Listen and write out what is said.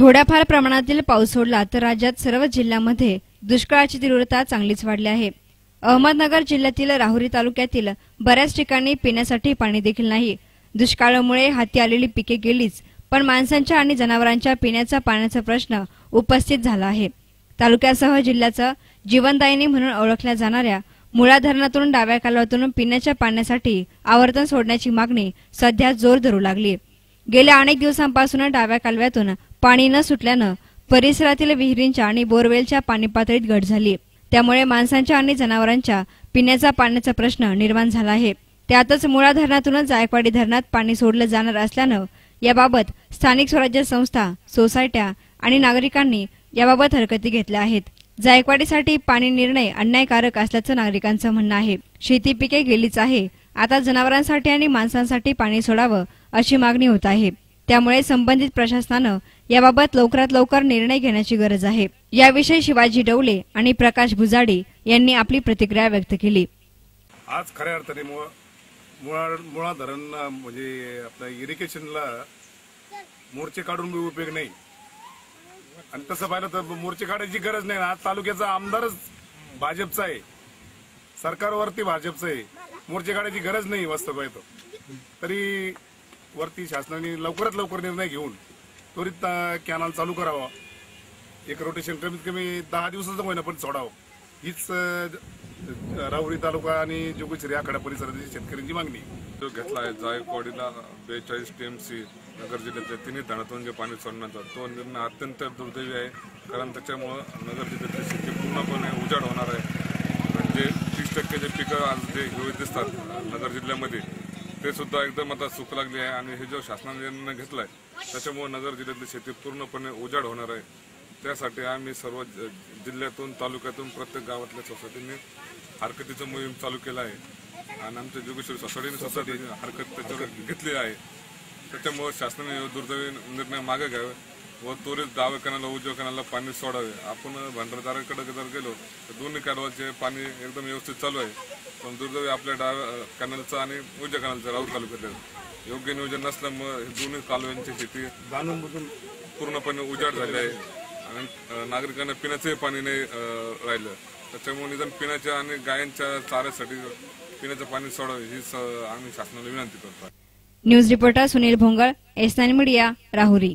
थोड्याफार प्रमाणातील पाऊस सोडला तर राज्यात सर्व जिल्ह्यांमध्ये दुष्काळाची तीव्रता चांगलीच वाढली आहे। अहमदनगर जिल्ह्यातील राहुरी तालुक्यातील बऱ्याच ठिकाणी पिण्यासाठी पाणी देखील नाही। दुष्काळामुळे हाती आलेली पिके गेलीच, पण माणसांच्या आणि जनावरांच्या पिण्याच्या पाण्याचा प्रश्न उपस्थित झाला आहे। तालुक्यासह जिल्ह्याचा जीवनदायिनी म्हणून ओळखल्या जाणाऱ्या मुळा धरणातून डाव्या कालव्यातून पिण्याच्या पाण्यासाठी आवर्तन सोडण्याची मागणी सध्या जोर धरू लागली। गेल्या अनेक दिवसांपासून डाव्या कालव्यातून पाणी न सुटल्याने परिसरातील विहिरींच्या आणि बोरवेलच्या पाणी पातळीत घट झाली। त्यामुळे माणसांच्या आणि जनावरांच्या पिण्याच्या पाण्याचा प्रश्न निर्माण झाला आहे। त्यातच मुळा धरणातून जायकवाडी धरणात पाणी सोडलं जाणार असल्याने याबाबत स्थानिक स्वराज्य संस्था, सोसायट्या आणि नागरिकांनी याबाबत हरकती घेतल्या आहेत। जायकवाडीसाठी पाणी निर्णय अन्यायकारक असल्याचं नागरिकांचं म्हणणं आहे। शेती पिके गेलीच आहे, आता जनावरांसाठी आणि माणसांसाठी पाणी सोडावं अशी मागणी होत आहे। त्यामुळे संबंधित प्रशासनानं याबाबत लवकरात लवकर निर्णय घेण्याची गरज आहे। याविषयी शिवाजी डवले आणि प्रकाश भुजाडी यांनी आपली प्रतिक्रिया व्यक्त केली। आज खऱ्या अर्थाने मुळा धरण म्हणजे आपल्या इरिगेशनला मोर्चे काढून उपयोग नाही, आणि तसं पाहिलं तर मोर्चे काढायची गरज नाही। आज तालुक्याचा आमदारच भाजपचा आहे, सरकारवरती भाजपचं आहे, मोर्चे काढायची गरज नाही वास्तव आहे तो। तरी वरती शासनाने लवकरात लवकर निर्णय घेऊन त्वरित कॅनल चालू करावा, एक रोटेशन कमीत कमी 10 दिवसाचं महिना पण सोडावं, हीच राहुरी तालुका आणि जोगेश्वरी आखाडा परिसरातील शेतकऱ्यांची मागणी जो घेतला आहे। जायकवाडीला 42 टीएमसी नगर जिल्ह्याच्या तिन्ही धरणातून जे पाणी सोडण्याचा तो निर्णय अत्यंत दुर्दैवी आहे, कारण त्याच्यामुळे नगर जिल्ह्याची शेती पूर्णपणे उजाड होणार आहे। म्हणजे 30% जे पिकं आज जे हिरवे दिसतात नगर जिल्ह्यामध्ये ते सुद्धा एकदम आता सुकू लागली आहे, आणि हे जो शासनाने निर्णय घेतलाय त्याच्यामुळे नगर जिल्ह्यातली शेती पूर्णपणे उजाड होणार आहे। त्यासाठी आम्ही सर्व जिल्ह्यातून तालुक्यातून प्रत्येक गावातल्या सोसायटीने हरकतीचं मोहीम चालू केलं आहे, आणि आमच्या जोगेश्वरी सोसायटीने हरकत त्याच्यावर घेतली आहे। त्याच्यामुळे शासनाने दुर्दैवी निर्णय मागे घ्यावे व त्वरित डाव्या कॅनलला उजव्या कॅनलला पाणी सोडावे। आपण भंडारदाराकडे जर गेलो तर दोन्ही कॅनलचे पाणी एकदम व्यवस्थित चालू आहे, पण दुर्दैवी आपल्या डाव्या कॅनलचं आणि उजव्या कॅनलचं राऊर तालुक्यात योग्य नियोजन नसल्यामुळे दोन्ही कालव्यांची शेती जाणून बुजून पूर्णपणे उजाड झाली आहे, आणि नागरिकांना पिण्याचंही पाणी नाही राहिलं। त्याच्यामुळे निदान पिण्याच्या आणि गायांच्या चाऱ्यासाठी पिण्याचं पाणी सोडावे हीच आम्ही शासनाला विनंती करतो। न्यूज रिपोर्टर सुनील भोंगळ, एस9 मीडिया, राहुरी।